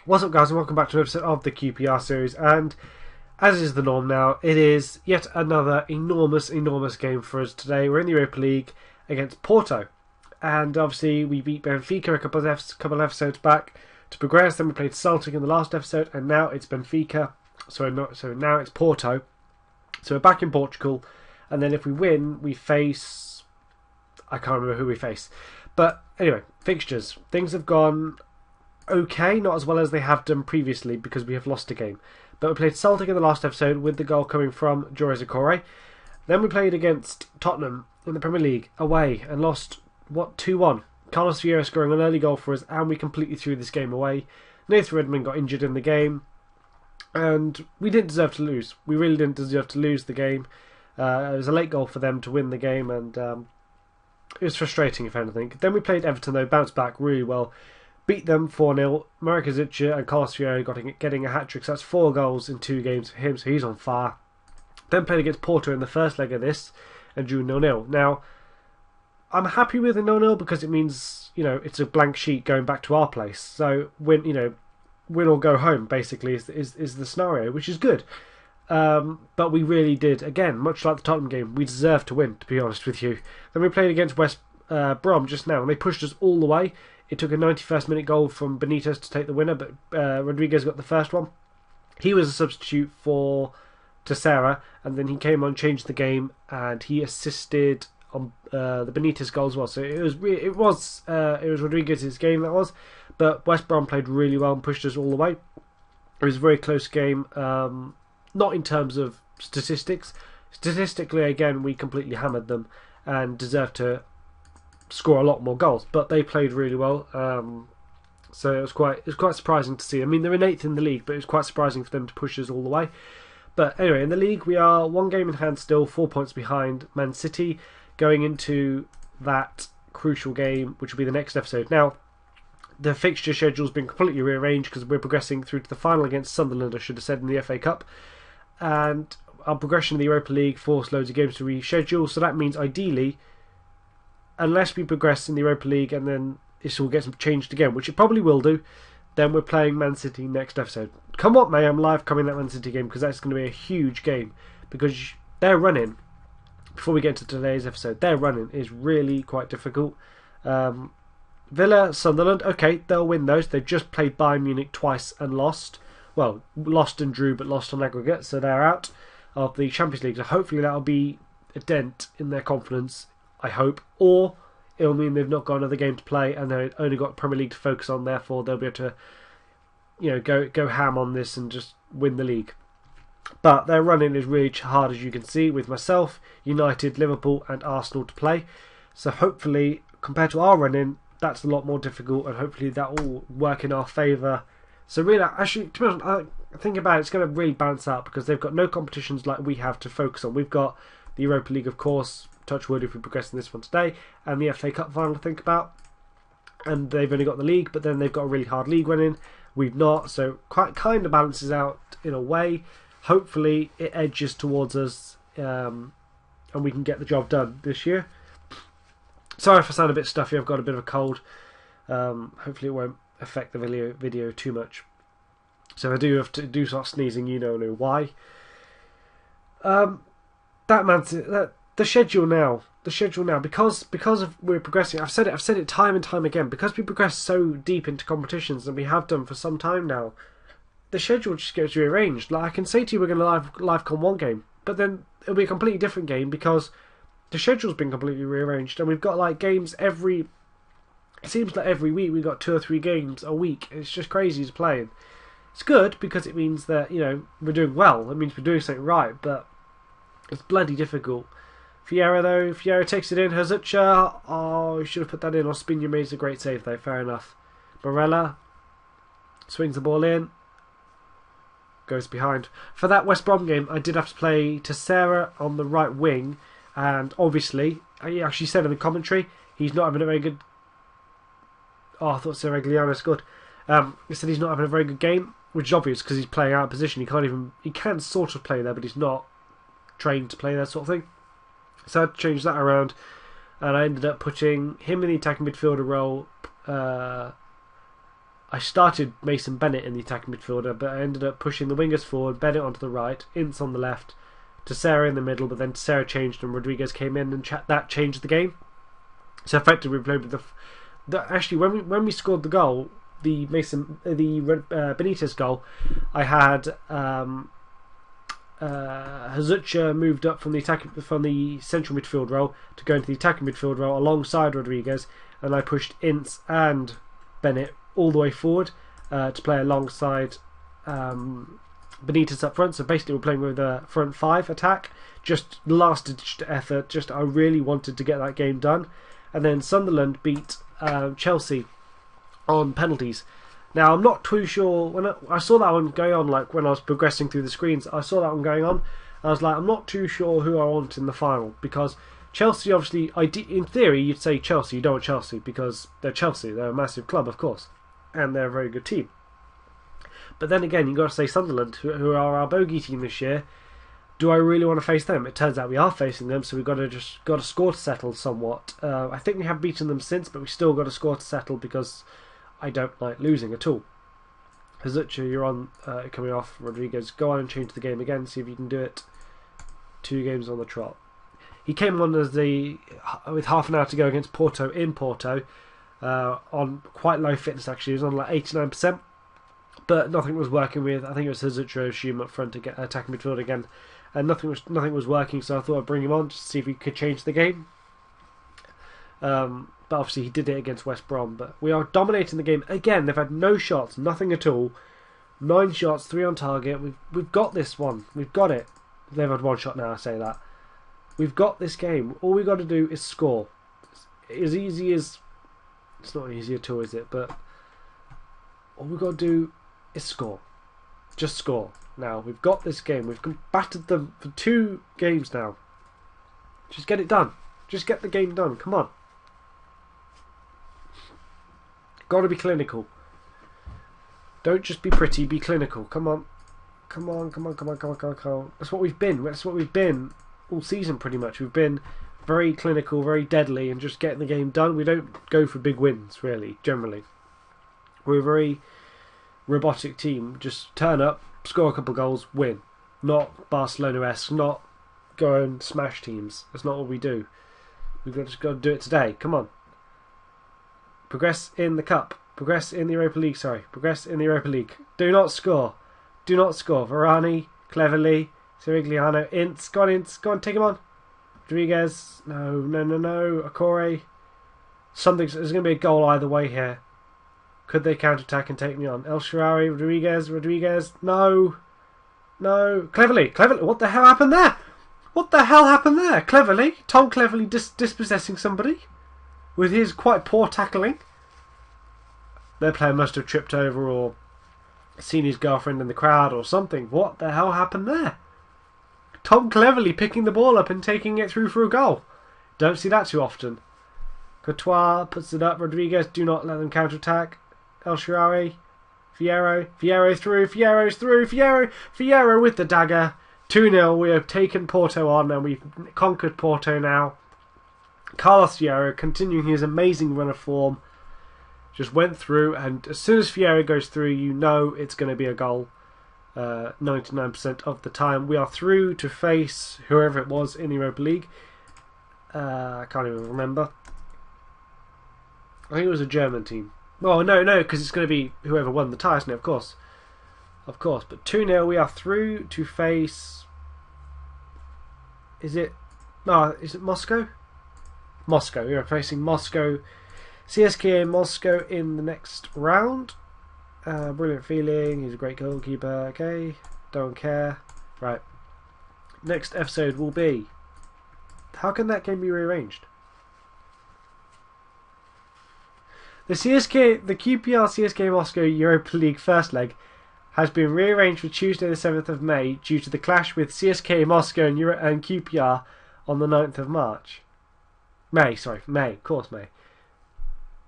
What's up, guys, and welcome back to an episode of the QPR Series. And as is the norm now, it is yet another enormous game for us today. We're in the Europa League against Porto, and obviously we beat Benfica a couple of episodes back to progress. Then we played Celtic in the last episode, and now it's Benfica. So now it's Porto. So we're back in Portugal, and then if we win, we face... I can't remember who we face. But anyway, fixtures. Things have gone okay, not as well as they have done previously because we have lost a game. But we played Celtic in the last episode with the goal coming from Jure Zikore. Then we played against Tottenham in the Premier League away and lost, 2-1. Carlos Vieira scoring an early goal for us, and we completely threw this game away. Nathan Redmond got injured in the game, and we didn't deserve to lose. We really didn't deserve to lose the game. It was a late goal for them to win the game, and it was frustrating, if anything. Then we played Everton, though, bounced back really well. Beat them 4-0. Mariko Zicha and Carlos Vieira getting a hat-trick. So that's 4 goals in 2 games for him, so he's on fire. Then played against Porto in the first leg of this and drew 0-0. Now, I'm happy with the 0-0 because it means, it's a blank sheet going back to our place. So, win or go home, basically, is the scenario, which is good. But we really did, again, much like the Tottenham game, we deserved to win, to be honest with you. Then we played against West Brom just now, and they pushed us all the way. It took a 91st minute goal from Benitez to take the winner, but Rodriguez got the first one. He was a substitute for Teixeira, and then he came on, changed the game, and he assisted on the Benitez goal as well. So it was Rodriguez's game, that was, but West Brom played really well and pushed us all the way. It was a very close game, not in terms of statistics. Statistically, again, we completely hammered them and deserved to score a lot more goals, but they played really well. So it was quite surprising to see. I mean, they're in 8th in the league, but it was quite surprising for them to push us all the way. But anyway, in the league we are 1 game in hand still, 4 points behind Man City, going into that crucial game, which will be the next episode. Now, the fixture schedule's been completely rearranged because we're progressing through to the final against Sunderland, I should have said, in the FA Cup, and our progression in the Europa League forced loads of games to reschedule. So that means ideally, unless we progress in the Europa League and then this all gets changed again, which it probably will do, then we're playing Man City next episode. Come what may, I'm live coming that Man City game because that's going to be a huge game, because their running, before we get into today's episode, their running is really quite difficult. Villa, Sunderland, okay, they'll win those. They've just played Bayern Munich twice and lost. Well, lost and drew, but lost on aggregate, so they're out of the Champions League. So hopefully that'll be a dent in their confidence, I hope, or it'll mean they've not got another game to play and they've only got Premier League to focus on. Therefore, they'll be able to, go ham on this and just win the league. But their running is really hard, as you can see, with myself, United, Liverpool, and Arsenal to play. So hopefully, compared to our running, that's a lot more difficult, and hopefully that will work in our favour. So really, actually, to be honest, I think about it, it's going to really balance out because they've got no competitions like we have to focus on. We've got the Europa League, of course, touch wood if we progress in this one today, and the FA Cup final to think about. And they've only got the league, but then they've got a really hard league running. We've not, so kind of balances out in a way. Hopefully it edges towards us, and we can get the job done this year. Sorry if I sound a bit stuffy, I've got a bit of a cold. Hopefully it won't affect the video too much. So if I do have to start sneezing, you know why. The schedule now, because of we're progressing. I've said it time and time again. Because we progress so deep into competitions, and we have done for some time now, the schedule just gets rearranged. Like, I can say to you, we're going to live con one game, but then it'll be a completely different game because the schedule's been completely rearranged, and we've got like games every. It seems like every week we've got 2 or 3 games a week. It's just crazy to play. It's good because it means that we're doing well. It means we're doing something right, but it's bloody difficult. Vieira takes it in. Hazucha, oh, you should have put that in. Ospina made a great save though, fair enough. Barella swings the ball in, goes behind. For that West Brom game, I did have to play Teixeira on the right wing, and obviously, he actually said in the commentary, he's not having a very good... Oh, I thought Seregliano scored. He said he's not having a very good game, which is obvious because he's playing out of position. He can sort of play there, but he's not trained to play there, sort of thing. So I had to change that around, and I ended up putting him in the attacking midfielder role. I I started Mason Bennett in the attacking midfielder, but I ended up pushing the wingers forward, Bennett onto the right, Ince on the left, Teixeira in the middle, but then Teixeira changed and Rodriguez came in, and that changed the game. So effectively we played with actually when we scored the goal, the Benitez goal, I had Hazucha moved up from the central midfield role to go into the attacking midfield role alongside Rodriguez, and I pushed Ince and Bennett all the way forward to play alongside Benitez up front. So basically we're playing with a front five attack, just last-ditch effort. Just I really wanted to get that game done. And then Sunderland beat Chelsea on penalties. Now I'm not too sure, when I saw that one going on, like when I was progressing through the screens, I saw that one going on, I was like, I'm not too sure who I want in the final, because Chelsea, obviously, in theory you'd say Chelsea, you don't want Chelsea because they're Chelsea, they're a massive club of course, and they're a very good team. But then again, you've got to say Sunderland, who are our bogey team this year. Do I really want to face them? It turns out we are facing them, so we've got to score to settle somewhat. I think we have beaten them since, but we still got to score to settle because I don't like losing at all. Hazucha, you're on coming off. Rodriguez, go on and change the game again. See if you can do it. 2 games on the trot. He came on with half an hour to go against Porto in Porto on quite low fitness. Actually, he was on like 89%, but nothing was working with. I think it was Hazucha, Shum up front to get attacking midfield again, and nothing was working. So I thought I'd bring him on just to see if he could change the game. But obviously he did it against West Brom. But we are dominating the game again. They've had no shots, nothing at all. 9 shots, 3 on target. We've got this one. We've got it. They've had 1 shot now. I say that. We've got this game. All we got to do is score. It's as easy as, it's not easy at all, is it? But all we've got to do is score. Just score. Now we've got this game. We've battered them for 2 games now. Just get it done. Just get the game done. Come on. Got to be clinical. Don't just be pretty. Be clinical. Come on. Come on. Come on. Come on. Come on. Come on. Come on. That's what we've been. That's what we've been all season pretty much. We've been very clinical, very deadly, and just getting the game done. We don't go for big wins, really, generally. We're a very robotic team. Just turn up, score a couple of goals, win. Not Barcelona-esque, not go and smash teams. That's not what we do. We've just got to do it today. Come on. Progress in the Cup. Progress in the Europa League, sorry. Progress in the Europa League. Do not score. Do not score. Varane, cleverly. Sirigliano, Ince. Go on, Ince. Go on, take him on. Rodriguez. No. Akore. There's going to be a goal either way here. Could they counter-attack and take me on? El Shaarawy, Rodriguez. No. Cleverly. What the hell happened there? Cleverly. Tom Cleverly dispossessing somebody with his quite poor tackling. Their player must have tripped over or seen his girlfriend in the crowd or something. What the hell happened there? Tom Cleverly picking the ball up and taking it through for a goal. Don't see that too often. Courtois puts it up. Rodriguez, do not let them counter-attack. El Shaarawy. Fierro through. Fierro with the dagger. 2-0. We have taken Porto on and we've conquered Porto now. Carlos Fierro continuing his amazing run of form. Just went through, and as soon as Fierro goes through, you know it's going to be a goal. 99% of the time. We are through to face whoever it was in the Europa League. I can't even remember. I think it was a German team. Well, no, because it's going to be whoever won the tie, isn't it? Of course. But 2-0, we are through to face... Is it Moscow? Moscow. We are facing Moscow. CSKA Moscow in the next round. Brilliant feeling. He's a great goalkeeper. Okay. Don't care. Right. Next episode will be... How can that game be rearranged? The QPR CSKA Moscow Europa League first leg has been rearranged for Tuesday the 7th of May due to the clash with CSKA Moscow and QPR on the 9th of March. May. Of course, May.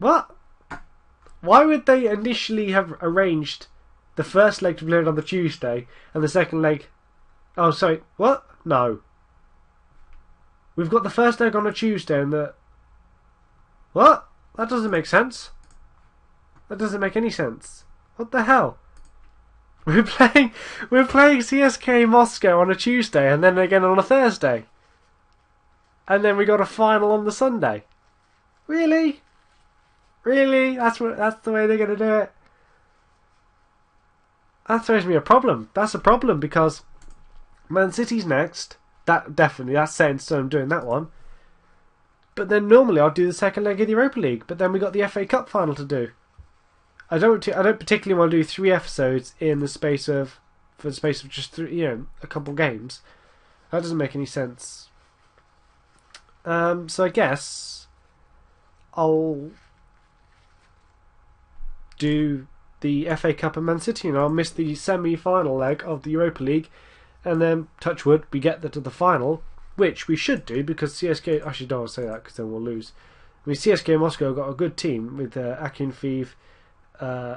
What? Why would they initially have arranged the first leg to be played on the Tuesday and the second leg... Oh, sorry. What? No. We've got the first leg on a Tuesday and the... What? That doesn't make sense. That doesn't make any sense. What the hell? We're playing CSK Moscow on a Tuesday and then again on a Thursday. And then we got a final on the Sunday. Really? Really? That's the way they're going to do it? That throws me a problem. That's a problem because Man City's next. That's set in stone. I'm doing that one. But then normally I'll do the second leg of the Europa League. But then we got the FA Cup final to do. I don't particularly want to do 3 episodes for the space of just a couple games. That doesn't make any sense. So I guess I'll do the FA Cup and Man City, and I'll miss the semi-final leg of the Europa League, and then touch wood, we get to the final, which we should do because CSK. Actually, don't want to say that because then we'll lose. I mean, CSK Moscow got a good team with Akinfeev. I'm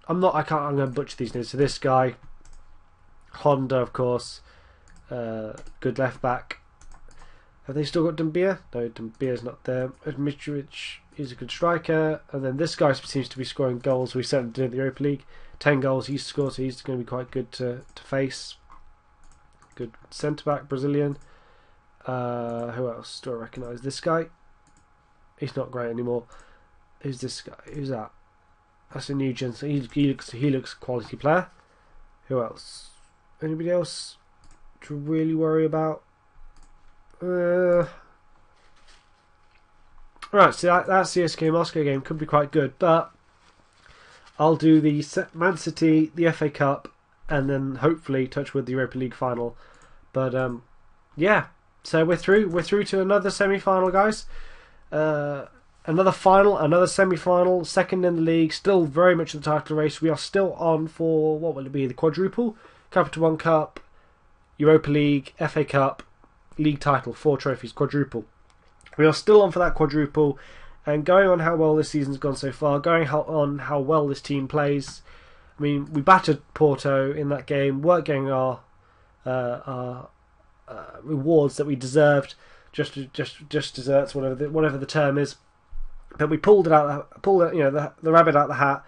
going to butcher these names. So this guy, Honda, of course, good left back. Have they still got Dumbia? No, Dumbia's not there. Mitrovic is a good striker, and then this guy seems to be scoring goals. We certainly did in the Europa League. 10 goals he's scored, so he's going to be quite good to face. Good centre back, Brazilian. Who else do I recognise? This guy. He's not great anymore. Who's this guy? Who's that? That's a new gen. So he looks a quality player. Who else? Anybody else to really worry about? Right, so that CSK Moscow game could be quite good, but I'll do the Man City, the FA Cup, and then hopefully touch with the Europa League final. But yeah, so we're through to another semi-final, guys. Another final, another semi-final, second in the league, still very much in the title race. We are still on for, what will it be, the quadruple? Capital One Cup, Europa League, FA Cup, league title, 4 trophies, quadruple. We are still on for that quadruple, and going on how well this season's gone so far, on how well this team plays. I mean, we battered Porto in that game, weren't getting our rewards that we deserved, just desserts, whatever the term is. But we pulled the rabbit out of the hat.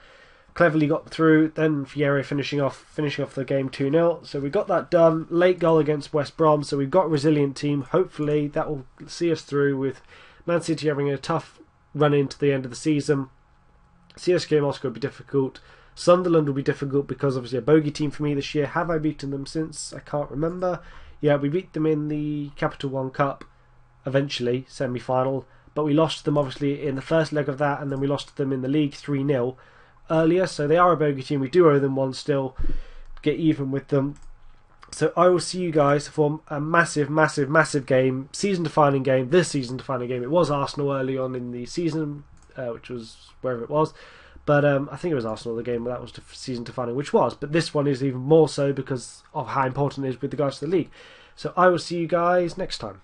Cleverly got through. Then Fieri finishing off the game 2-0. So we got that done. Late goal against West Brom. So we've got a resilient team. Hopefully that will see us through, with Man City having a tough run into the end of the season. CSK Moscow will be difficult. Sunderland will be difficult because obviously a bogey team for me this year. Have I beaten them since? I can't remember. Yeah, we beat them in the Capital One Cup eventually, semi-final. But we lost them obviously in the first leg of that, and then we lost them in the league 3-0 earlier. So they are a bogey team. We do owe them one still. Get even with them. So I will see you guys for a massive, massive, massive game. Season-defining game. This season-defining game. It was Arsenal early on in the season, which was wherever it was. But I think it was Arsenal, the game that was season-defining, which was. But this one is even more so because of how important it is with regards to the league. So I will see you guys next time.